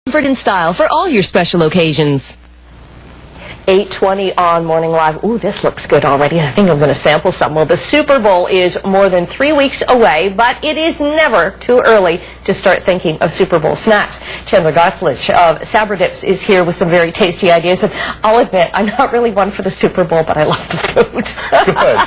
Comfort and style for all your special occasions. 8:20 on Morning Live. Ooh, this looks good already. I think I'm going to sample some. Well, the Super Bowl is more than 3 weeks away, but it is never too early to start thinking of Super Bowl snacks. Chandler Gotschlich of Sabra Dips is here with some very tasty ideas. And I'll admit, I'm not really one for the Super Bowl, but I love the food. Good.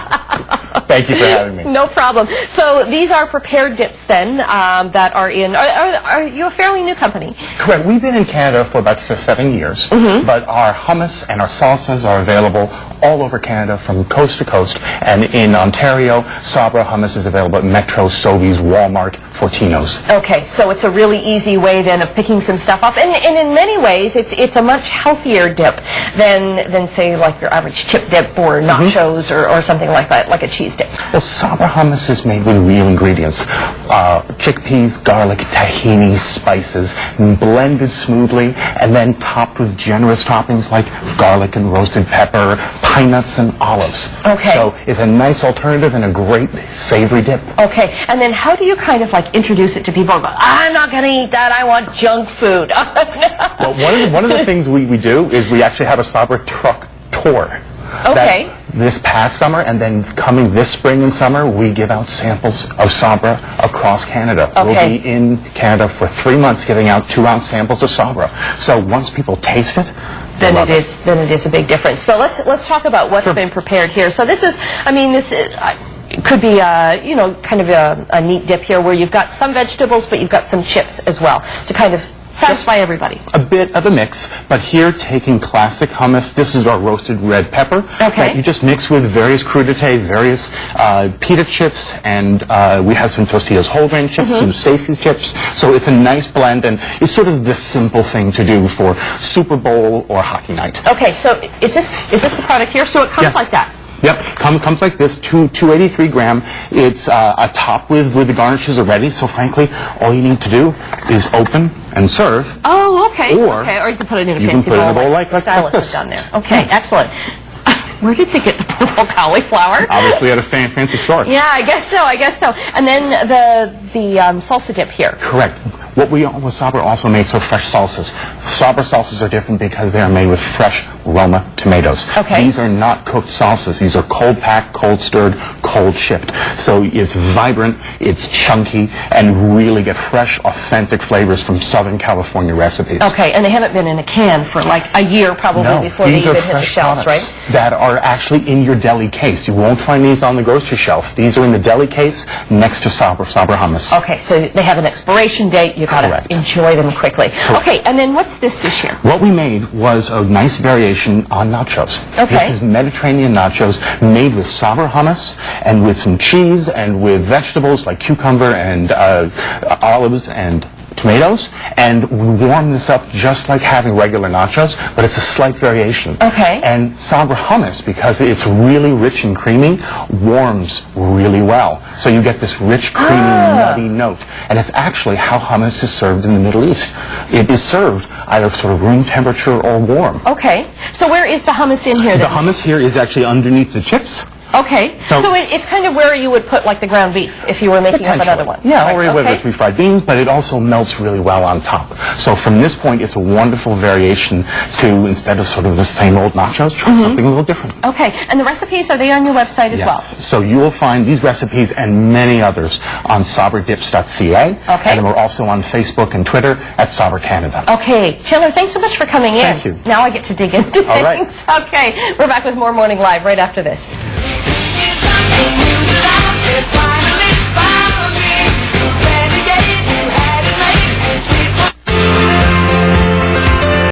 Thank you for having me. No problem. So these are prepared dips then that are in. Are you a fairly new company? Correct. We've been in Canada for about 7 years, but our hummus and our salsas are available all over Canada from coast to coast. And in Ontario, Sabra hummus is available at Metro, Sobeys, Walmart, Fortino's. Okay, so it's a really easy way then of picking some stuff up. And in many ways, it's a much healthier dip than say, like your average chip dip or nachos or something like that, like a cheese dip. Well, Sabra hummus is made with real ingredients. Chickpeas, garlic, tahini, spices, blended smoothly, and then topped with generous toppings like garlic and roasted pepper, pine nuts and olives. Okay. So it's a nice alternative and a great savory dip. Okay, and then how do you kind of like introduce it to people? I'm not going to eat that, I want junk food. Well, one of the things we do is we actually have a Sabra truck tour. Okay. This past summer, and then coming this spring and summer, we give out samples of Sabra across Canada. Okay. We'll be in Canada for 3 months giving out 2-ounce samples of Sabra. So once people taste it, then it is a big difference. So let's talk about what's been prepared here. So this is, it could be kind of a neat dip here where you've got some vegetables, but you've got some chips as well to kind of satisfy everybody. A bit of a mix, but here taking classic hummus, this is our roasted red pepper. Okay. That you just mix with various crudité, various pita chips, and we have some Tostitos whole grain chips, some Stacy's chips. So it's a nice blend, and it's sort of the simple thing to do for Super Bowl or hockey night. Okay, so is this the product here? So it comes like that? Yep, comes like this, 283 gram. It's a top with the garnishes already, so frankly, all you need to do is open and serve. Oh, okay. Or you can put it in a you fancy can put it in a bowl bowl like stylists this. have done there. Okay, excellent. Where did they get the purple cauliflower? Obviously at a fancy store. Yeah, I guess so. And then the salsa dip here. Correct. What Sabra also makes are fresh salsas. Sabra salsas are different because they are made with fresh Roma tomatoes. Okay. These are not cooked salsas. These are cold packed, cold stirred, cold shipped. So it's vibrant, it's chunky, and really get fresh, authentic flavors from Southern California recipes. Okay, and they haven't been in a can for like a year probably before they even hit the shelves, right? That are actually in your deli case. You won't find these on the grocery shelf. These are in the deli case next to Sabra hummus. Okay, so they have an expiration date. You've got to enjoy them quickly. Correct. Okay, and then what's this dish here? What we made was a nice variation on nachos. Okay. This is Mediterranean nachos made with Sabra hummus and with some cheese and with vegetables like cucumber and olives and tomatoes, and we warm this up just like having regular nachos, but it's a slight variation. Okay. And Sabra hummus, because it's really rich and creamy, warms really well. So you get this rich, creamy, nutty note. And it's actually how hummus is served in the Middle East. It is served either sort of room temperature or warm. Okay. So where is the hummus in here then? The hummus here is actually underneath the chips. Okay, so it's kind of where you would put like the ground beef if you were making up another one. Yeah, or with refried beans, but it also melts really well on top. So from this point, it's a wonderful variation to, instead of sort of the same old nachos, try something a little different. Okay, and the recipes, are they on your website as well? Yes, so you will find these recipes and many others on sabradips.ca. Okay. And we're also on Facebook and Twitter at Sabra Canada. Okay, Chandler, thanks so much for coming in. Thank you. Now I get to dig into things. All right. Okay, we're back with more Morning Live right after this.